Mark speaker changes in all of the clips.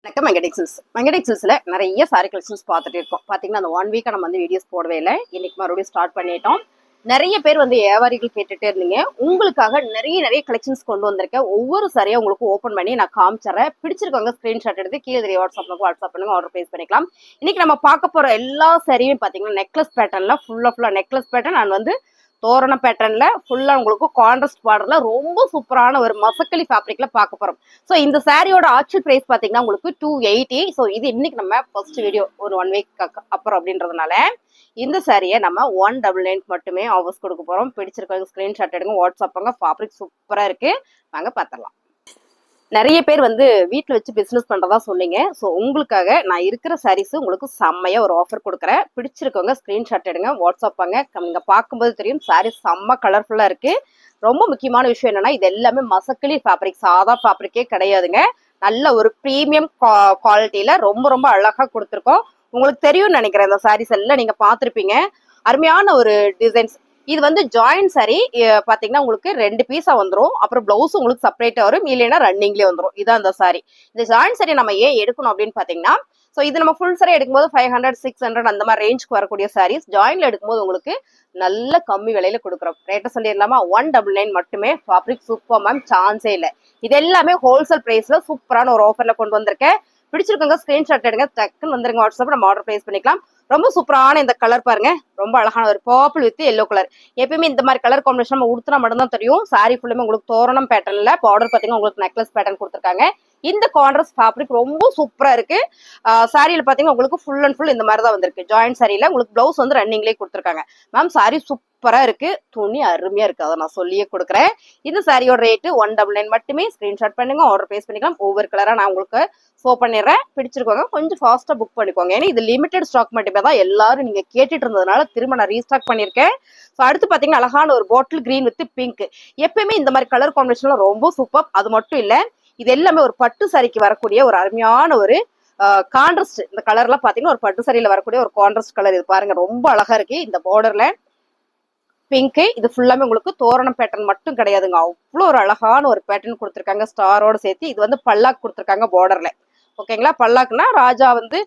Speaker 1: வணக்கம் வெங்கடெக்ஸல்ஸ்ல நிறைய sorry collections பார்த்துட்டு இருக்கோம். பார்த்தீங்கன்னா அந்த 1 வீக்கா நம்ம வந்து வீடியோஸ் போடவே இல்லை. இன்னைக்கு மறுபடியும் ஸ்டார்ட் பண்ணிட்டோம். நிறைய பேர் வந்து வியாபாரிகள் கேட்டுட்டே இருந்தீங்க. உங்களுக்காக நிறைய கலெக்ஷன்ஸ் கொண்டு வந்திருக்கேன். ஒவ்வொரு சாரியா உங்களுக்கு ஓப்பன் பண்ணி நான் காமிச்சறேன். பிடிச்சிருக்கவங்க ஸ்கிரீன்ஷாட் எடுத்து கீழே தெரிய வாட்ஸ்அப் பண்ணுங்க, ஆர்டர் பிளேஸ் பண்ணிக்கலாம். இன்னைக்கு நம்ம பார்க்க போற எல்லா சாரியுமே பார்த்தீங்கன்னா நெக்லஸ் பேட்டர்ன்ல ஃபுல்லா நெக்லஸ் பேட்டர்ன் அண்ட் வந்து தோரண பேட்டர்ன்ல ஃபுல்லா உங்களுக்கு கான்ட்ராஸ்ட் பார்டர்ல ரொம்ப சூப்பரான ஒரு மசக்கலி ஃபேப்ரிக்ல பார்க்க போறோம். ஸோ இந்த சாரியோட ஆக்சுவல் பிரைஸ் பாத்தீங்கன்னா உங்களுக்கு 280. ஸோ இது இன்னைக்கு நம்ம ஃபர்ஸ்ட் வீடியோ ஒரு 1 வீக் அப்புறம் அப்படின்றதுனால இந்த சாரியை நம்ம 199 மட்டுமே ஆஃபர்ஸ் கொடுக்க போறோம். பிடிச்சிருக்கவங்க ஸ்கிரீன்ஷாட் எடுங்க, வாட்ஸ்அப் பண்ணுங்க. ஃபேப்ரிக் சூப்பரா இருக்கு, வாங்க பார்த்துடலாம். நிறைய பேர் வந்து வீட்டில் வச்சு பிஸ்னஸ் பண்ணுறதா சொன்னீங்க. ஸோ உங்களுக்காக நான் இருக்கிற சாரீஸ் உங்களுக்கு செம்மையாக ஒரு ஆஃபர் கொடுக்குறேன். பிடிச்சிருக்கவங்க ஸ்க்ரீன்ஷாட் எடுங்க, வாட்ஸ்அப் பண்ணுங்க. நீங்கள் பார்க்கும்போது தெரியும் சாரீஸ் செம்ம கலர்ஃபுல்லாக இருக்குது. ரொம்ப முக்கியமான விஷயம் என்னன்னா இது எல்லாமே மசக்கலி ஃபேப்ரிக், சாதா ஃபேப்ரிக்கே கிடையாதுங்க. நல்ல ஒரு ப்ரீமியம் குவாலிட்டியில் ரொம்ப அழகாக கொடுத்துருக்கோம். உங்களுக்கு தெரியும்னு நினைக்கிறேன். இந்த சாரீஸ் எல்லாம் நீங்கள் பார்த்துருப்பீங்க. அருமையான ஒரு டிசைன்ஸ். இது வந்து ஜாயின் சாரி பாத்தீங்கன்னா உங்களுக்கு 2 பீஸா வந்துடும். அப்புறம் பிளவுஸ் உங்களுக்கு செப்பரேட்டா வரும், இல்லைன்னா ரன்னிங்லேயே வந்துடும். இதான் அந்த சாரி. இந்த ஜாயின் சாரி நம்ம ஏன் எடுக்கணும் அப்படின்னு பாத்தீங்கன்னா, ஸோ இது நம்ம ஃபுல் சாரி எடுக்கும்போது 500 600 அந்த மாதிரி ரேஞ்சுக்கு வரக்கூடிய சாரீஸ் ஜாயின்ல எடுக்கும்போது உங்களுக்கு நல்ல கம்மி விலையில கொடுக்குறோம். ரேட்டை சொல்லிடலாமா? 199 மட்டுமே. ஃபேப்ரிக் சூப்பர் மேம், சான்ஸே இல்லை. இது எல்லாமே ஹோல்சேல் பிரைஸ்ல சூப்பரான ஒரு ஆஃபர்ல கொண்டு வந்திருக்கேன். பிடிச்சிருக்கவங்க ஸ்கிரீன்ஷாட் எடுங்க, டக்குன்னு வந்துருங்க. வாட்ஸ்அப் நம்ம ஆர்டர் பிளேஸ் பண்ணிக்கலாம். ரொம்ப சூப்பரான இந்த கலர் பாருங்க, ரொம்ப அழகான ஒரு பர்பிள் வித் எல்லோ கலர். எப்பயுமே இந்த மாதிரி கலர் காம்பினேஷன் நம்ம உடுத்தினா மட்டும்தான் தெரியும். சாரி ஃபுல்லுமே உங்களுக்கு தோரணம் பேட்டர்ன்ல பார்டர் பாத்தீங்கன்னா உங்களுக்கு நெக்லஸ் பேட்டர்ன் கொடுத்துருக்காங்க. இந்த கான்ட்ராஸ்ட் ஃபேப்ரிக் ரொம்ப சூப்பரா இருக்கு. சாரியில பாத்தீங்கன்னா உங்களுக்கு ஃபுல் அண்ட் ஃபுல் இந்த மாதிரி தான் வந்திருக்கு. ஜாயின் சாரியில உங்களுக்கு பிளவுஸ் வந்து ரன்னிங்லேயே கொடுத்துருக்காங்க. மேம் சாரி சூப்பரா இருக்கு, துணி அருமையா இருக்கு, அதை நான் சொல்லியே கொடுக்குறேன். இந்த சாரியோட ரேட்டு 199 மட்டுமே. ஸ்கிரீன்ஷாட் பண்ணுங்க, ஆர்டர் பிளேஸ் பண்ணிக்கலாம். ஒவ்வொரு கலரா நான் உங்களுக்கு ஷோ பண்ணிடுறேன். பிடிச்சிருக்கோங்க கொஞ்சம் ஃபாஸ்டா புக் பண்ணிக்கோங்க. ஏன்னா இது லிமிடெட் ஸ்டாக் மட்டுமே தான். எல்லாரும் நீங்க கேட்டுட்டு இருந்ததுனால திரும்ப நான் ரீஸ்டாக் பண்ணிருக்கேன். ஸோ அடுத்து பாத்தீங்கன்னா அழகான ஒரு பாட்டில் கிரீன் வித் பிங்க். எப்பயுமே இந்த மாதிரி கலர் காம்பினேஷன்லாம் ரொம்ப சூப்பர். அது மட்டும் இல்ல, இது எல்லாமே ஒரு பட்டு சாரிக்கு வரக்கூடிய ஒரு அருமையான ஒரு கான்ட்ராஸ்ட். இந்த கலர்லாம் பாத்தீங்கன்னா ஒரு பட்டு சாரியில வரக்கூடிய ஒரு கான்ட்ராஸ்ட் கலர். இது பாருங்க ரொம்ப அழகா இருக்கு. இந்த பார்டர்ல பிங்க். இது ஃபுல்லாமே உங்களுக்கு தோரணம் பேட்டர்ன் மட்டும் கிடையாதுங்க, அவ்வளோ ஒரு அழகான ஒரு பேட்டர்ன் கொடுத்துருக்காங்க ஸ்டாரோட சேர்த்து. இது வந்து பல்லாக் கொடுத்துருக்காங்க பார்டர்ல. ஓகேங்களா? பல்லாக்குனா ராஜா வந்து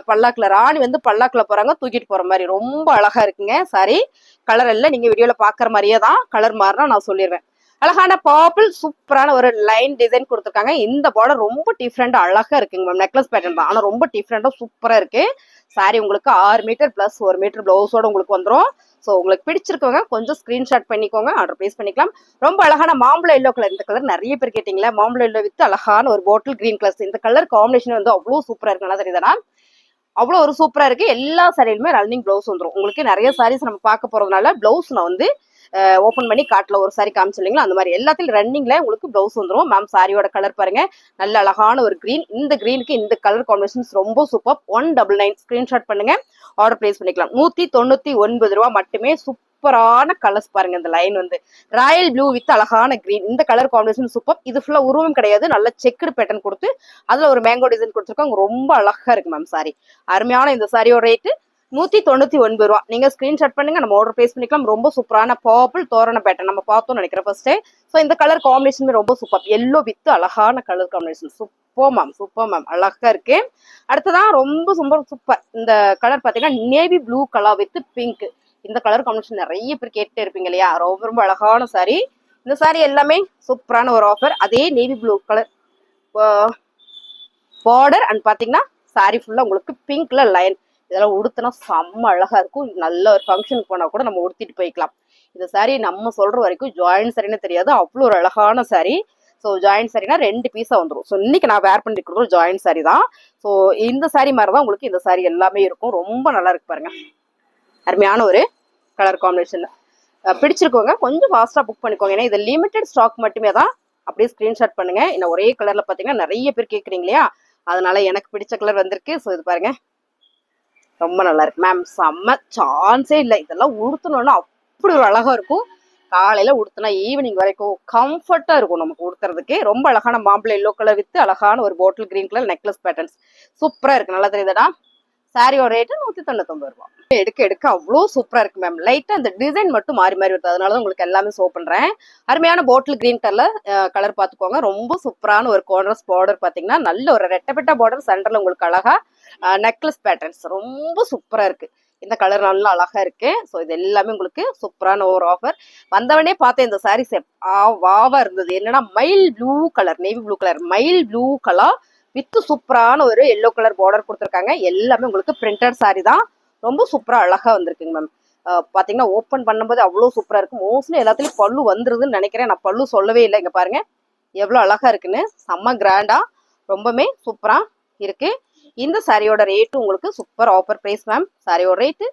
Speaker 1: பல்லாக்குல, ராணி வந்து பல்லாக்குல போறாங்க, தூக்கிட்டு போற மாதிரி ரொம்ப அழகா இருக்குங்க. சாரி கலர் எல்லாம் நீங்க வீடியோல பாக்குற மாதிரியே தான். கலர் மாறினா நான் சொல்லிடுவேன். அழகான பர்பிள் சூப்பரான ஒரு லைன் டிசைன் கொடுத்துருக்காங்க. இந்த பார்டர் ரொம்ப டிஃப்ரெண்டா அழகா இருக்குங்க மேம். நெக்லஸ் பேட்டர்ன் தான், ஆனா ரொம்ப டிஃப்ரெண்டா சூப்பரா இருக்கு. சாரி உங்களுக்கு 6 மீட்டர் பிளஸ் 1 மீட்டர் பிளவுஸோட உங்களுக்கு வந்துடும். ஸோ உங்களுக்கு பிடிச்சிருக்கவங்க கொஞ்சம் ஸ்கிரீன்ஷாட் பண்ணிக்கோங்க, ஆர்டர் பிளேஸ் பண்ணிக்கலாம். ரொம்ப அழகான மாம்பழம் எல்லோ கலர். இந்த கலர் நிறைய பேர் கேட்டீங்களா? மாம்பழம் எல்லோ வித் அழகான ஒரு பாட்டில் கிரீன் கலர். இந்த கலர் காம்பினேஷன் வந்து அவ்வளோ சூப்பரா இருக்கு. நல்லா தெரியுதுனா? அவ்வளோ ஒரு சூப்பரா இருக்கு. எல்லா சாரியிலுமே ரன்னிங் பிளவுஸ் வந்துடும். உங்களுக்கு நிறைய சாரீஸ் நம்ம பார்க்க போறதுனால பிளவுஸ் நான் வந்து ஓப்பன் பண்ணி காட்டல. ஒரு சாரி காமிச்சிருந்தீங்களா அந்த மாதிரி எல்லாத்தையும் ரன்னிங்ல உங்களுக்கு பிளவுஸ் வந்துடும். மேம் சாரியோட கலர் பாருங்க, நல்ல அழகான ஒரு கிரீன். இந்த கிரீனுக்கு இந்த கலர் காம்பினேஷன்ஸ் ரொம்ப சூப்பர். 199 ஸ்கிரீன்ஷாட் பண்ணுங்க, ஆர்டர் பிளேஸ் பண்ணிக்கலாம். 199 ரூபா மட்டுமே. சூப்பரான கலர்ஸ் பாருங்க. இந்த லைன் வந்து ராயல் ப்ளூ வித் அழகான கிரீன். இந்த கலர் காம்பினேஷன் சூப்பர். இது ஃபுல்லா உருவம் கிடையாது, நல்ல செக்குடு பேட்டர்ன் கொடுத்து அதுல ஒரு மேங்கோ டிசைன் கொடுத்துருக்காங்க. ரொம்ப அழகா இருக்கு மேம் சாரி. அருமையான இந்த சாரியோட ரேட்டு 199 ரூபா. நீங்க ஸ்கிரீன்ஷாட் பண்ணுங்க, நம்ம ஆர்டர் பிளேஸ் பண்ணிக்கலாம். ரொம்ப சூப்பரான பர்பிள் தோரண பேட்டர்ன் நம்ம பார்த்தோம் நினைக்கிறேன் ஃபர்ஸ்ட். ஸோ இந்த கலர் காம்பினேஷன் ரொம்ப சூப்பர். எல்லோ வித் அழகான கலர் காம்பினேஷன் சூப்பர் மேம், அழகா இருக்கு. அடுத்ததான் ரொம்ப சூப்பர். இந்த கலர் பாத்தீங்கன்னா navy blue colour with pink. இந்த கலர் காம்பினேஷன் நிறைய பேர் கேட்டு இருப்பீங்க இல்லையா? ரொம்ப அழகான சாரி. இந்த சாரி எல்லாமே சூப்பரான ஒரு ஆஃபர். அதே navy blue colour border and பாத்தீங்கன்னா சாரி ஃபுல்லா உங்களுக்கு பிங்க்ல லைன். இதெல்லாம் உடுத்தினா செம்ம அழகா இருக்கும். நல்ல ஒரு ஃபங்க்ஷனுக்கு போனா கூட நம்ம உடுத்திட்டு போய்க்கலாம். இந்த சாரி நம்ம சொல்ற வரைக்கும் ஜாயின் சாரின்னு தெரியாது, அவ்வளோ ஒரு அழகான சாரி. ஸோ ஜாயின் சாரினா 2 பீஸா வந்துடும். ஸோ இன்னைக்கு நான் வேர் பண்ணிருக்கிறதும் ஜாயின் சாரி தான். ஸோ இந்த சாரி மாதிரி தான் உங்களுக்கு இந்த சாரி எல்லாமே இருக்கும். ரொம்ப நல்லா இருக்கு பாருங்க, அருமையான ஒரு கலர் காம்பினேஷன். பிடிச்சிருக்கோங்க கொஞ்சம் ஃபாஸ்டா புக் பண்ணிக்கோங்க. ஏன்னா இது லிமிடெட் ஸ்டாக் மட்டுமே தான். அப்படியே ஸ்கிரீன்ஷாட் பண்ணுங்க. இன்னும் ஒரே கலர்ல பாத்தீங்கன்னா நிறைய பேர் கேட்குறீங்க இல்லையா? அதனால எனக்கு பிடிச்ச கலர் வந்திருக்கு. ஸோ இது பாருங்க, ரொம்ப நல்லா இருக்கு மேம், செம்ம, சான்ஸே இல்லை. இதெல்லாம் உடுத்தணும்னா அப்படி ஒரு அழகா இருக்கும். காலையில உடுத்தினா ஈவினிங் வரைக்கும் கம்ஃபர்ட்டா இருக்கும் நமக்கு உடுத்துறதுக்கு. ரொம்ப அழகான மாம்பழம் எல்லோ கலர் வித் அழகான ஒரு bottle green colour necklace patterns சூப்பரா இருக்கு. நல்லா தெரியுதுடா? சாரியோட ரேட்டு 199 ரூபா. எடுக்க அவ்வளோ சூப்பரா இருக்கு மேம். லைட்டா அந்த டிசைன் மட்டும் மாறி மாறி வருது, அதனாலதான் உங்களுக்கு எல்லாமே ஷோ பண்றேன். அருமையான பாட்டில் கிரீன் கலர் பாத்துக்கோங்க. ரொம்ப சூப்பரான ஒரு கார்னர்ஸ் பார்டர் பாத்தீங்கன்னா நல்ல ஒரு ரெட்டப்பட்ட பார்டர், சென்டர்ல உங்களுக்கு அழகா நெக்லஸ் பேட்டர்ன்ஸ் ரொம்ப சூப்பரா இருக்கு. இந்த கலர் நல்லா அழகா இருக்கு. ஸோ இது எல்லாமே உங்களுக்கு சூப்பரான ஒரு ஆஃபர். வந்தவனே பார்த்தேன் இந்த சாரீஸ் வாவா இருந்தது. என்னன்னா mile blue colour, navy blue colour, mile blue colour with சூப்பரான ஒரு எல்லோ கலர் பார்டர் கொடுத்துருக்காங்க. எல்லாமே உங்களுக்கு பிரிண்டட் சாரி தான். ரொம்ப சூப்பரா அழகா வந்திருக்குங்க மேம். பாத்தீங்கன்னா ஓப்பன் பண்ணும்போது அவ்வளோ சூப்பரா இருக்கு. மோஸ்ட்லி எல்லாத்துலயும் பல்லு வந்துருதுன்னு நினைக்கிறேன். நான் பல்லு சொல்லவே இல்லை. இங்க பாருங்க எவ்வளவு அழகா இருக்குன்னு. செம்ம கிராண்டா ரொம்பவே சூப்பரா இருக்கு. இந்த சாரியோட ரேட்டு உங்களுக்கு சூப்பர் ஆஃபர் பிரைஸ் மேம். சாரியோட ரேட்டு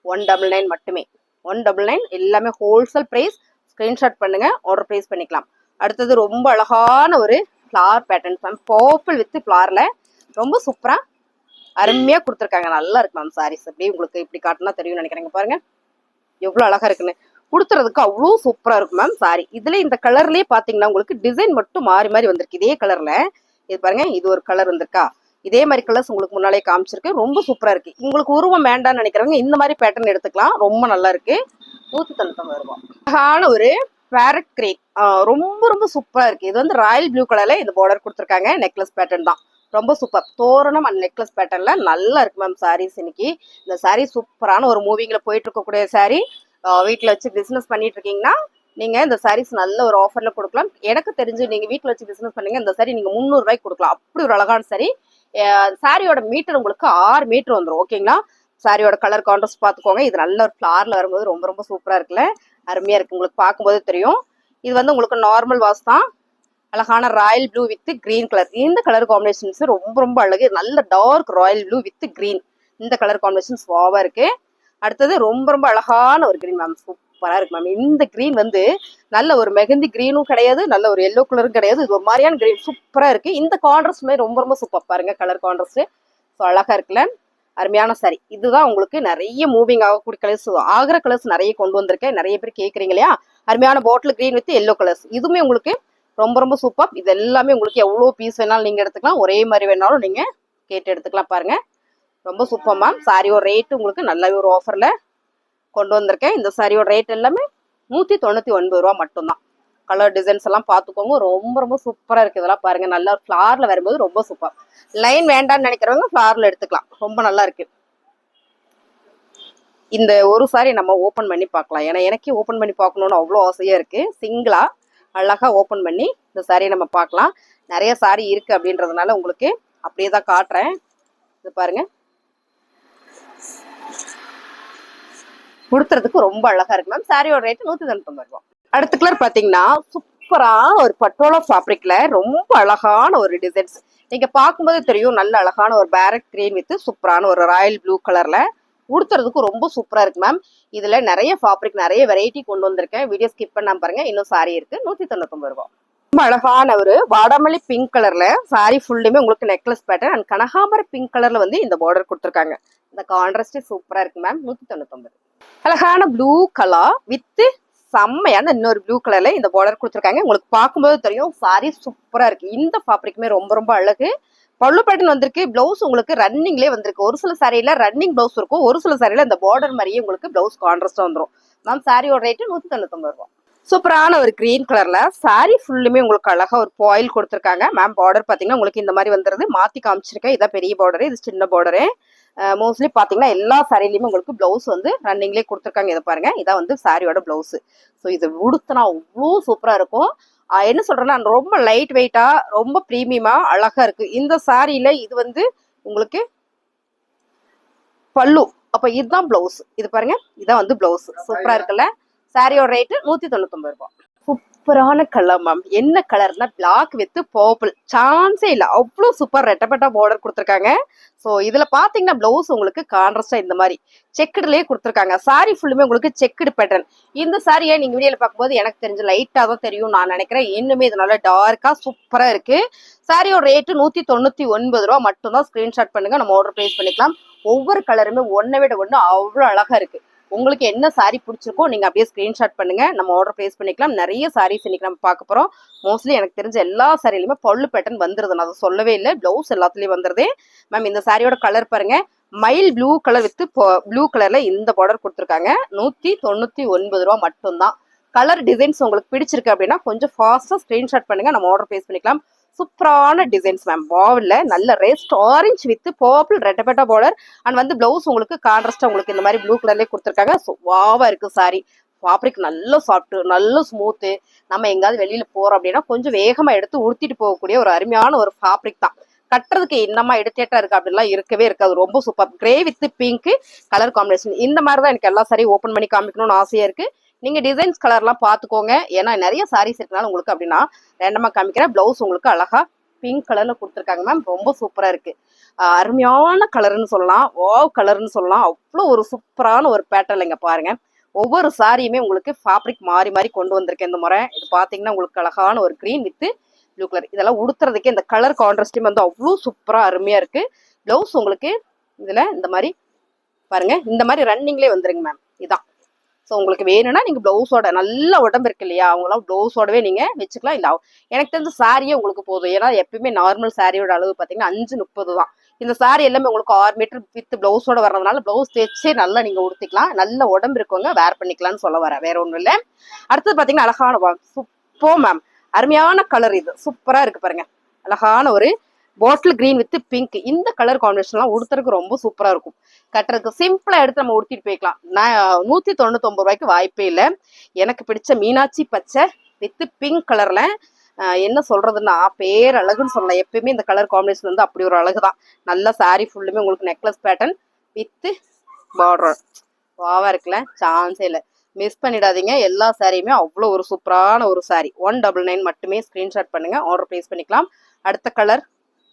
Speaker 1: 199 மட்டுமே. 199 எல்லாமே ஹோல்சேல் பிரைஸ். ஸ்கிரீன்ஷாட் பண்ணுங்க, ஆர்டர் பிளேஸ் பண்ணிக்கலாம். அடுத்தது ரொம்ப அழகான ஒரு floral pattern ma'am. Purple with ஃபிளார்ல ரொம்ப சூப்பரா அருமையா கொடுத்துருக்காங்க. நல்லா இருக்கு மேம் சாரீஸ். அப்படி உங்களுக்கு இப்படி காட்டினா தெரியும் நினைக்கிறேங்க. பாருங்க எவ்வளவு அழகா இருக்குன்னு. கொடுத்துறதுக்கு அவ்வளோ சூப்பரா இருக்கும் மேம் சாரி. இதுல இந்த கலர்லயே பாத்தீங்கன்னா உங்களுக்கு டிசைன் மட்டும் மாறி மாறி வந்திருக்கு. இதே கலர்ல இது பாருங்க, இது ஒரு கலர் வந்திருக்கா. இதே மாதிரி கலர்ஸ் உங்களுக்கு முன்னாலே காமிச்சிருக்கு. ரொம்ப சூப்பரா இருக்கு. உங்களுக்கு உருவம் வேண்டாம்னு நினைக்கிறவங்க இந்த மாதிரி பேட்டர்ன் எடுத்துக்கலாம். ரொம்ப நல்லா இருக்கு. 199 ரூபாய். அழகான ஒரு பேரட் கிரீன் ரொம்ப ரொம்ப சூப்பரா இருக்கு. இது வந்து ராயல் ப்ளூ கலர்ல இந்த பார்டர் கொடுத்துருக்காங்க. நெக்லஸ் பேட்டர்ன் தான். ரொம்ப சூப்பர். தோரணம் அண்ட் நெக்லஸ் பேட்டர்ன்ல நல்லா இருக்கு மேம் சாரீஸ். இன்னைக்கு இந்த சாரீ சூப்பரான ஒரு மூவிங்ல போயிட்டு இருக்கக்கூடிய சாரீ. வீட்டுல வச்சு பிசினஸ் பண்ணிட்டு இருக்கீங்கன்னா நீங்க இந்த சாரீஸ் நல்ல ஒரு ஆஃபர்ல கொடுக்கலாம். எனக்கு தெரிஞ்சு நீங்க வீட்டுல வச்சு பிசினஸ் பண்ணீங்க இந்த சாரி நீங்க 300 ரூபாய்க்கு கொடுக்கலாம். அப்படி ஒரு அழகான சாரி. சாரியோட மீட்டர் உங்களுக்கு 6 மீட்டர் வந்துடும். ஓகேங்களா. சாரியோட கலர் கான்ட்ராஸ்ட் பார்த்துக்கோங்க. இது நல்ல ஒரு ஃபிளார்ல வரும்போது ரொம்ப ரொம்ப சூப்பரா இருக்குல்ல. அருமையா இருக்கு. உங்களுக்கு பார்க்கும்போது தெரியும். இது வந்து உங்களுக்கு நார்மல் வாஷ் தான். அழகான royal blue with green colour. இந்த கலர் காம்பினேஷன்ஸ் ரொம்ப ரொம்ப அழகு. நல்ல dark royal blue with green. இந்த கலர் காம்பினேஷன்ஸ் வாவா இருக்கு. அடுத்தது ரொம்ப ரொம்ப அழகான ஒரு கிரீன் மேம். சூப்பரா இருக்கு மேம். இந்த கிரீன் வந்து நல்ல ஒரு மெகந்தி கிரீனும் கிடையாது, நல்ல ஒரு எல்லோ கலரும் கிடையாது. இது ஒரு மாதிரியான கிரீன் சூப்பரா இருக்கு. இந்த கான்ட்ராஸ்ட் மாதிரி ரொம்ப ரொம்ப சூப்பர். பாருங்க கலர் கான்ட்ராஸ்ட். ஸோ அழகா இருக்குல்ல. அருமையான சாரி. இதுதான் உங்களுக்கு நிறைய மூவிங் ஆகக்கூடிய கலர்ஸ். ஆகிற கலர்ஸ் நிறைய கொண்டு வந்திருக்கேன். நிறைய பேர் கேட்குறீங்க இல்லையா. அருமையான bottle green with yellow colours. இதுவுமே உங்களுக்கு ரொம்ப ரொம்ப சூப்பர். இது எல்லாமே உங்களுக்கு எவ்வளோ பீஸ் வேணாலும் நீங்க எடுத்துக்கலாம். ஒரே மாதிரி வேணாலும் நீங்க கேட்டு எடுத்துக்கலாம். பாருங்க ரொம்ப சூப்பர் மேம். சாரியோட ரேட்டு உங்களுக்கு நல்ல ஒரு ஆஃபர்ல கொண்டு வந்திருக்கேன். இந்த சாரியோட ரேட் எல்லாமே 199 ரூபா மட்டும்தான். கலர் டிசைன்ஸ் எல்லாம் பார்த்துக்கோங்க. ரொம்ப ரொம்ப சூப்பரா இருக்கு. இதெல்லாம் பாருங்க நல்லா ஃபிளார்ல வரும்போது ரொம்ப சூப்பர். லைன் வேண்டாம்னு நினைக்கிறவங்க ஃபிளார்ல எடுத்துக்கலாம். ரொம்ப நல்லா இருக்கு. இந்த ஒரு சாரி நம்ம ஓப்பன் பண்ணி பார்க்கலாம். ஏன்னா எனக்கே ஓப்பன் பண்ணி பார்க்கணும்னு அவ்வளோ ஆசையா இருக்கு. சிங்கிளா அழகா ஓப்பன் பண்ணி இந்த சாரியை நம்ம பார்க்கலாம். நிறைய சாரி இருக்கு அப்படின்றதுனால உங்களுக்கு அப்படியே தான் காட்டுறேன். இது பாருங்க கொடுத்துறதுக்கு ரொம்ப அழகா இருக்கு மேம். சாரியோட ரேட் 199 ரூபாய். அடுத்த கலர் பாத்தீங்கன்னா சூப்பரா ஒரு பட்டோலா ஃபேப்ரிக்ல ரொம்ப அழகான ஒரு டிசைன்ஸ். நீங்க பார்க்கும்போது தெரியும். நல்ல அழகான ஒரு பேரட் கிரீன் வித் சூப்பரான ஒரு ராயல் ப்ளூ கலர்ல உடுத்துறதுக்கு ரொம்ப சூப்பரா இருக்கு மேம். இதுல நிறைய ஃபேப்ரிக் நிறைய வெரைட்டி கொண்டு வந்திருக்கேன். வீடியோ ஸ்கிப் பண்ணாம பாருங்க. இன்னும் சாரி இருக்கு. 199 ரூபாய். ரொம்ப அழகான ஒரு வாடாமல்லி பிங்க் கலர்ல சாரி ஃபுல்லுமே உங்களுக்கு நெக்லஸ் பேட்டர்ன் அண்ட் கனகாமர பிங்க் கலர்ல வந்து இந்த பார்டர் கொடுத்துருக்காங்க. இந்த கான்ட்ராஸ்ட் சூப்பரா இருக்கு மேம். 199. அழகான ப்ளூ கலர் வித் செம்மையான இன்னொரு ப்ளூ கலர்ல இந்த பார்டர் கொடுத்துருக்காங்க. உங்களுக்கு பார்க்கும்போது தெரியும் சாரி சூப்பரா இருக்கு. இந்த ஃபேப்ரிக்குமே ரொம்ப ரொம்ப அழகு. பல்லு பேட்டர்ன் வந்திருக்கு. பிளவுஸ் உங்களுக்கு ரன்னிங்லேயே வந்திருக்கு. ஒரு சில சாரியில ரன்னிங் பிளவுஸ் இருக்கும். ஒரு சில சாரியில இந்த பார்டர் மாதிரியே உங்களுக்கு பிளவுஸ் கான்ட்ராஸ்டா வந்துடும். மேம் சாரியோட ரேட்டு 199 ரூபாய். சூப்பரான ஒரு கிரீன் கலர்ல சாரி ஃபுல்லுமே உங்களுக்கு அழகா ஒரு பாயில் கொடுத்துருக்காங்க. மேம் பார்டர் பாத்தீங்கன்னா உங்களுக்கு இந்த மாதிரி வந்துருது. மாத்தி காமிச்சிருக்கேன். இதான் பெரிய பார்டரு, இது சின்ன பார்டரு. மோஸ்ட்லி பாத்தீங்கன்னா எல்லா சாரிலையுமே உங்களுக்கு பிளவுஸ் வந்து ரன்னிங்லேயே கொடுத்துருக்காங்க. இதை பாருங்க இதான் வந்து சாரியோட பிளவுஸ். ஸோ இது உடுத்தினா அவ்வளோ சூப்பரா இருக்கும். என்ன சொல்றேன்னா ரொம்ப லைட் வெயிட்டா ரொம்ப ப்ரீமியமா அழகா இருக்கு. இந்த சாரியில இது வந்து உங்களுக்கு பல்லு. அப்ப இதுதான் பிளவுஸ். இது பாருங்க இதான் வந்து பிளவுஸ். சூப்பரா இருக்குல்ல. சாரியோட ரேட்டு 199 ரூபாய். சூப்பரான கலர் மேம். என்ன கலர்னா பிளாக் வித் பர்பிள். சான்ஸே இல்லை. அவ்வளோ சூப்பர் ரெட்டப்பட்டா பார்டர் கொடுத்துருக்காங்க. ஸோ இதுல பாத்தீங்கன்னா பிளவுஸ் உங்களுக்கு கான்ட்ராஸ்டா இந்த மாதிரி செக்குடுலயே கொடுத்துருக்காங்க. சாரி ஃபுல்லுமே உங்களுக்கு செக்குடு பேட்டர்ன். இந்த சாரியை நீங்க வீடியோல பார்க்கும்போது எனக்கு தெரிஞ்ச லைட்டா தான் தெரியும் நான் நினைக்கிறேன். இன்னுமே இது நல்லா டார்க்கா சூப்பரா இருக்கு. சாரியோட ரேட்டு 199 ரூபா மட்டும்தான். ஸ்கிரீன்ஷாட் பண்ணுங்க, நம்ம ஆர்டர் பிளேஸ் பண்ணிக்கலாம். ஒவ்வொரு கலருமே ஒன்னை விட ஒன்று அவ்வளோ அழகா இருக்கு. உங்களுக்கு என்ன சாரி பிடிச்சிருக்கோ நீங்க அப்படியே ஸ்கிரீன்ஷாட் பண்ணுங்க, நம்ம ஆர்டர் பிளேஸ் பண்ணிக்கலாம். நிறைய சாரீஸ் இன்னைக்கு நம்ம பார்க்க போறோம். மோஸ்ட்லி எனக்கு தெரிஞ்ச எல்லா சாரிலுமே பல்லு பேட்டர்ன் வந்துருது. நான் அதை சொல்லவே இல்லை. பிளவுஸ் எல்லாத்துலயும் வந்துருது மேம். இந்த சாரியோட கலர் பாருங்க. Mile blue colour with blue கலர்ல இந்த பார்டர் கொடுத்துருக்காங்க. 199 ரூபா மட்டும்தான். கலர் டிசைன்ஸ் உங்களுக்கு பிடிச்சிருக்கு அப்படின்னா கொஞ்சம் ஃபாஸ்டா ஸ்கிரீன்ஷாட் பண்ணுங்க, நம்ம ஆர்டர் பிளேஸ் பண்ணிக்கலாம். சூப்பரான டிசைன்ஸ் மேம். பாவ்ல நல்ல ரெஸ்ட் ஆரஞ்சு வித் பர்பிள் ரெட்டபெட்டா பார்டர் அண்ட் வந்து பிளவுஸ் உங்களுக்கு கான்ட்ராஸ்டா உங்களுக்கு இந்த மாதிரி ப்ளூ கலர்லயே கொடுத்துருக்காங்க. வாவா இருக்கு சாரி. ஃபேப்ரிக் நல்ல சாஃப்ட், நல்ல ஸ்மூத்து. நம்ம எங்காவது வெளியில போறோம் அப்படின்னா கொஞ்சம் வேகமா எடுத்து உடுத்திட்டு போகக்கூடிய ஒரு அருமையான ஒரு ஃபேப்ரிக் தான். கட்டுறதுக்கு என்னமா எடுத்தேட்டா இருக்கு அப்படிலாம் இருக்கவே இருக்காது. ரொம்ப super. Grey with pink colour combination. இந்த மாதிரி தான் எனக்கு எல்லா சாரியும் ஓப்பன் பண்ணி காமிக்கணும்னு ஆசையா இருக்கு. நீங்க டிசைன்ஸ் கலர்லாம் பாத்துக்கோங்க, ஏன்னா நிறைய சாரீஸ் இருக்கனால உங்களுக்கு அப்படின்னா ரேண்டமா காமிக்கிறேன். பிளவுஸ் உங்களுக்கு அழகா பிங்க் கலர்ல கொடுத்துருக்காங்க மேம். ரொம்ப சூப்பரா இருக்கு. அருமையான கலர்னு சொல்லலாம், வாவ் கலர்னு சொல்லலாம். அவ்வளோ ஒரு சூப்பரான ஒரு பேட்டர்ன் இங்க பாருங்க. ஒவ்வொரு சாரியுமே உங்களுக்கு ஃபேப்ரிக் மாறி மாறி கொண்டு வந்திருக்கேன் இந்த முறை. இது பாத்தீங்கன்னா உங்களுக்கு அழகான ஒரு கிரீன் வித் ப்ளூ கலர். இதெல்லாம் உடுத்துறதுக்கே இந்த கலர் கான்ட்ராஸ்டும் வந்து அவ்வளோ சூப்பரா அருமையா இருக்கு. பிளவுஸ் உங்களுக்கு இதுல இந்த மாதிரி பாருங்க, இந்த மாதிரி ரன்னிங்லேயே வந்துருங்க மேம். இதான். ஸோ உங்களுக்கு வேணும்னா நீங்க பிளவுஸோட நல்ல உடம்பு இருக்கு இல்லையா, அவங்களாம் பிளவுஸோடவே நீங்க வச்சுக்கலாம். இல்லை எனக்கு தெரிஞ்ச சாரியே உங்களுக்கு போதும். ஏன்னா எப்பயுமே நார்மல் சாரியோட அளவு பார்த்தீங்கன்னா 5:30 தான். இந்த சாரி எல்லாமே உங்களுக்கு 6 மீட்டர் வித் பிளவுஸோட வர்றதுனால பிளவுஸ் தேய்ச்சே நல்லா நீங்க உடுத்திக்கலாம். நல்ல உடம்பு இருக்கவங்க வேர் பண்ணிக்கலாம்னு சொல்ல வரேன், வேற ஒன்றும் இல்லை. அடுத்தது பார்த்தீங்கன்னா அழகான சூப்பர் மேம், அருமையான கலர். இது சூப்பரா இருக்கு பாருங்க. அழகான ஒரு பாட்டில் கிரீன் வித் பிங்க். இந்த கலர் காம்பினேஷன்லாம் உடுத்துறதுக்கு ரொம்ப சூப்பரா இருக்கும். கட்டுறதுக்கு சிம்பிளா எடுத்து நம்ம உடுத்திட்டு போய்க்கலாம். நான் 199 ரூபாய்க்கு வாய்ப்பே இல்லை. எனக்கு பிடிச்ச மீனாட்சி பச்சை வித் பிங்க் கலர்ல என்ன சொல்றதுன்னா பேரழகுன்னு சொல்லலாம். எப்பயுமே இந்த கலர் காம்பினேஷன் வந்து அப்படி ஒரு அழகுதான். நல்ல சாரி ஃபுல்லுமே உங்களுக்கு நெக்லஸ் பேட்டர்ன் வித் பார்டர் வாவா இருக்குல்ல, சான்ஸே இல்லை. மிஸ் பண்ணிடாதீங்க. எல்லா சாரியுமே அவ்வளோ ஒரு சூப்பரான ஒரு சாரி. 199 மட்டுமே. ஸ்கிரீன்ஷாட் பண்ணுங்க, ஆர்டர் பிளேஸ் பண்ணிக்கலாம். அடுத்த கலர்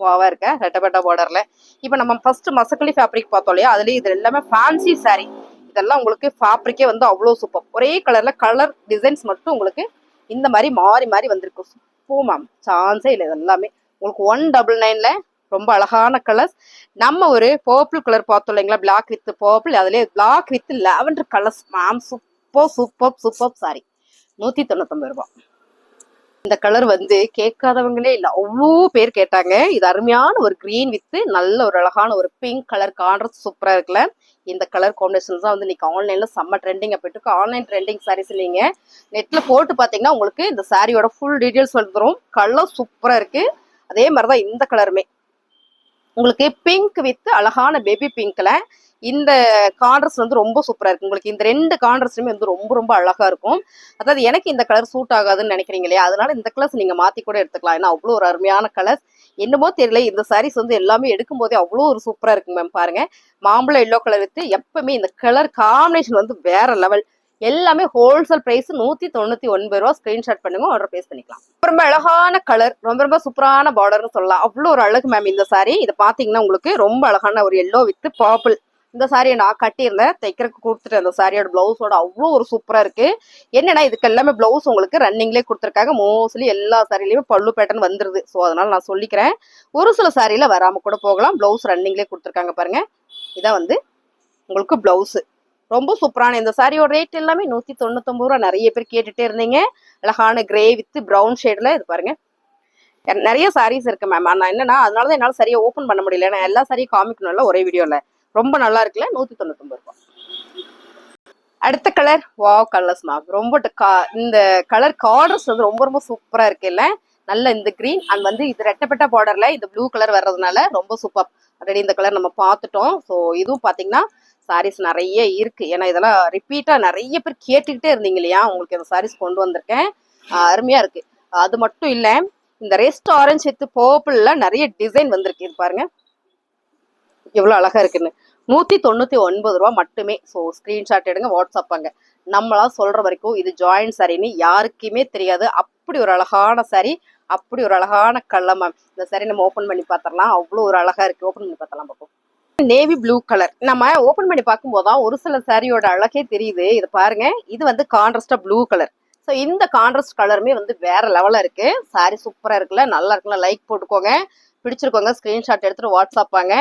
Speaker 1: வாவா இருக்க ரெட்டபெட்டா பார்டர்ல. இப்போ நம்ம ஃபர்ஸ்ட் மசக்கலி ஃபேப்ரிக் பார்த்தோம் இல்லையா, அதுலயே இது எல்லாமே ஃபேன்சி சாரி. இதெல்லாம் உங்களுக்கு ஃபேப்ரிக்கே வந்து அவ்வளோ சூப்பர். ஒரே கலர்ல கலர் டிசைன்ஸ் மட்டும் உங்களுக்கு இந்த மாதிரி மாறி மாறி வந்திருக்கு. சூப்பர் மேம், சான்ஸே இல்லை. இது எல்லாமே உங்களுக்கு 199ல ரொம்ப அழகான கலர்ஸ். நம்ம ஒரு பர்பிள் கலர் பார்த்தோம் இல்லைங்களா, பிளாக் வித் பர்பிள், அதுலேயே black with lavender colours ma'am. Super super super sari. 199 ரூபாய். இந்த கலர் வந்து கேட்காதவங்களே இல்லை, அவ்வளோ பேர் கேட்டாங்க. இது அருமையான ஒரு கிரீன் வித் நல்ல ஒரு அழகான ஒரு பிங்க் கலர் கான்ட்ராஸ்ட் சூப்பரா இருக்குல்ல. இந்த கலர் காம்பினேஷன்ஸ் தான் வந்து இன்னைக்கு ஆன்லைன்ல செம்ம ட்ரெண்டிங் போயிட்டு இருக்கு. ஆன்லைன் ட்ரெண்டிங் சாரீஸ் நீங்க நெட்ல போட்டு பாத்தீங்கன்னா உங்களுக்கு இந்த சாரியோட ஃபுல் டீடைல்ஸ் வந்துடும். கலர் சூப்பரா இருக்கு. அதே மாதிரிதான் இந்த கலருமே உங்களுக்கு பிங்க் வித் அழகான பேபி பிங்க்ல இந்த கான்ட்ராஸ்ட் வந்து ரொம்ப சூப்பரா இருக்கு. உங்களுக்கு இந்த ரெண்டு கான்ட்ராஸ்டுமே வந்து ரொம்ப ரொம்ப அழகா இருக்கும். அதாவது எனக்கு இந்த கலர் சூட் ஆகாதுன்னு நினைக்கிறீங்க இல்லையா, அதனால இந்த கலர்ஸ் நீங்க மாத்தி கூட எடுத்துக்கலாம். ஏன்னா அவ்வளோ ஒரு அருமையான கலர்ஸ். என்னமோ தெரியல, இந்த சாரீஸ் வந்து எல்லாமே எடுக்கும் போதே அவ்வளோ ஒரு சூப்பரா இருக்கு மேம். பாருங்க, மாம்பழம் எல்லோ கலர் வித்து எப்பவுமே இந்த கலர் காம்பினேஷன் வந்து வேற லெவல். எல்லாமே ஹோல்சேல் பிரைஸ் 199 ரூபா. ஸ்கிரீன்ஷாட் பண்ணுங்க, ஆர்டர் பிளேஸ் பண்ணிக்கலாம். ரொம்ப அழகான கலர், ரொம்ப ரொம்ப சூப்பரான பார்டர்னு சொல்லலாம். அவ்வளோ ஒரு அழகு மேம் இந்த சாரி. இதை பாத்தீங்கன்னா உங்களுக்கு ரொம்ப அழகான ஒரு எல்லோ வித் பர்பிள். இந்த சாரியை நான் கட்டியிருந்தேன், தைக்கிறதுக்கு கொடுத்துட்டு அந்த சாரியோட பிளவுஸோட அவ்வளோ ஒரு சூப்பரா இருக்கு. என்னன்னா இதுக்கு எல்லாமே பிளவுஸ் உங்களுக்கு ரன்னிங்லேயே கொடுத்துருக்காங்க. மோஸ்ட்லி எல்லா சாரிலையுமே பல்லு பேட்டர்ன் வந்துருது. ஸோ அதனால நான் சொல்லிக்கிறேன், ஒரு சில சாரியில வராம கூட போகலாம். பிளவுஸ் ரன்னிங்லேயே கொடுத்துருக்காங்க பாருங்க. இதான் வந்து உங்களுக்கு பிளவுஸ். ரொம்ப சூப்பரான இந்த சாரியோட ரேட் எல்லாமே 199 ரூபா. நிறைய பேர் கேட்டுட்டே இருந்தீங்க. அழகான கிரே வித் ப்ரௌன் ஷேட்ல இது பாருங்க. நிறைய சாரீஸ் இருக்கு மேம். நான் என்னன்னா அதனாலதான் என்னால சரியா ஓப்பன் பண்ண முடியல. நான் எல்லா சாரியும் காமிக்கணும்ல ஒரே வீடியோல. ரொம்ப நல்லா இருக்குல்ல, 199 ரூபாய். அடுத்த கலர் வாவ் கலர்ஸ் மேம். ரொம்ப இந்த கலர் கார்டர்ஸ் வந்து ரொம்ப ரொம்ப சூப்பரா இருக்கு இல்ல. நல்ல இந்த கிரீன் அண்ட் வந்து இது ரெட்டப்பட்ட பார்டர்ல இந்த ப்ளூ கலர் வர்றதுனால ரொம்ப சூப்பர். ஆல்ரெடி இந்த கலர் நம்ம பார்த்துட்டோம். ஸோ இதுவும் பாத்தீங்கன்னா சாரீஸ் நிறைய இருக்கு. ஏன்னா இதெல்லாம் ரிப்பீட்டா நிறைய பேர் கேட்டுக்கிட்டே இருந்தீங்க இல்லையா, உங்களுக்கு இந்த சாரீஸ் கொண்டு வந்திருக்கேன். அருமையா இருக்கு. அது மட்டும் இல்ல, இந்த ரெஸ்ட் ஆரஞ்சு வித் பர்பிள்ல நிறைய டிசைன் வந்திருக்கு. இது பாருங்க எவ்வளவு அழகா இருக்குன்னு. 199 ரூபா மட்டுமே. ஸோ ஸ்கிரீன்ஷாட் எடுங்க, வாட்ஸ்அப் பாங்க. நம்மளா சொல்ற வரைக்கும் இது ஜாயின் சாரின்னு யாருக்குமே தெரியாது. அப்படி ஒரு அழகான சாரி, அப்படி ஒரு அழகான கலர் மேம். இந்த சாரி நம்ம ஓப்பன் பண்ணி பார்த்துடலாம். அவ்வளோ ஒரு அழகா இருக்கு. ஓப்பன் பண்ணி பார்த்தலாம் பார்ப்போம். Navy blue colour. நம்ம ஓப்பன் பண்ணி பார்க்கும்போதுதான் ஒரு சில சாரியோட அழகே தெரியுது. இது பாருங்க, இது வந்து கான்ட்ராஸ்டா ப்ளூ கலர். ஸோ இந்த கான்ட்ராஸ்ட் கலருமே வந்து வேற லெவலா இருக்கு. சாரி சூப்பரா இருக்குல்ல, நல்லா இருக்குல்ல. லைக் போட்டுக்கோங்க, பிடிச்சிருக்கோங்க ஸ்கிரீன்ஷாட் எடுத்துட்டு வாட்ஸ்அப் பாங்க.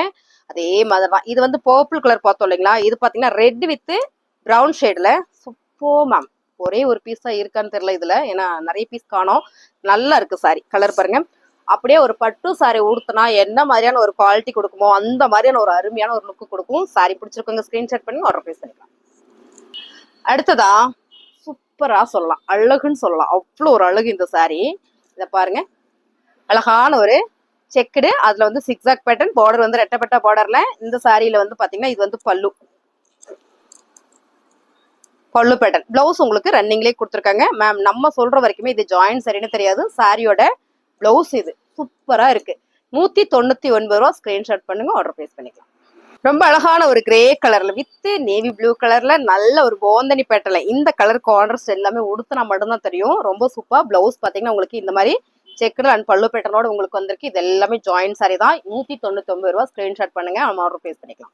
Speaker 1: அதே மாதிரி தான் இது வந்து பர்பிள் கலர் பார்த்தோம் இல்லைங்களா, இது பாத்தீங்கன்னா ரெட் வித் ப்ரௌன் ஷேட்ல சூப்பர் மேம். ஒரே ஒரு பீஸ் தான் இருக்கான்னு தெரியல இதுல, ஏன்னா நிறைய பீஸ் காணோம். நல்லா இருக்கு சாரி. கலர் பாருங்க, அப்படியே ஒரு பட்டு சாரி உடுத்தினா என்ன மாதிரியான ஒரு குவாலிட்டி கொடுக்குமோ அந்த மாதிரியான ஒரு அருமையான ஒரு லுக்கு கொடுக்கும். சாரி பிடிச்சிருக்கவங்க ஸ்கிரீன்ஷாட் பண்ணி ஆர்டர் பிளேஸ் பண்ணிக்கலாம். அடுத்ததா சூப்பரா சொல்லலாம், அழகுன்னு சொல்லலாம், அவ்வளோ ஒரு அழகு இந்த சாரி. இதை பாருங்க, அழகான ஒரு செக்குடு, அதுல வந்து சிக்ஸாக் பேட்டர்ன், பார்டர் வந்து ரெட்டப்பட்ட பார்டர்ல. இந்த சாரியில வந்து பாத்தீங்கன்னா இது வந்து பல்லு பேட்டர்ன். பிளவுஸ் உங்களுக்கு ரன்னிங்லேயே கொடுத்துருக்காங்க. மேம் நம்ம சொல்ற வரைக்குமே இது ஜாயின் சரின்னு தெரியாது. சாரியோட பிளவுஸ் இது சூப்பரா இருக்கு. 199 ரூபா. ஸ்கிரீன்ஷாட் பண்ணுங்க, ஆர்டர் பிளேஸ் பண்ணிக்கலாம். ரொம்ப அழகான ஒரு கிரே கலர்ல வித் நேவி ப்ளூ கலர்ல நல்ல ஒரு கோந்தனி பேட்டர்ல. இந்த கலர் கார்னர்ஸ் எல்லாமே உடுத்தினா மட்டும்தான் தெரியும். ரொம்ப சூப்பர். பிளவுஸ் பாத்தீங்கன்னா உங்களுக்கு இந்த மாதிரி செக்குடு அண்ட் பல்லு பேட்டர்னோட உங்களுக்கு வந்திருக்கு. இது எல்லாமே ஜாயின் சாரி தான். 199 ரூபா. ஸ்கிரீன்ஷாட் பண்ணுங்க, நம்ம ஆர்டர் பிளேஸ் பண்ணிக்கலாம்.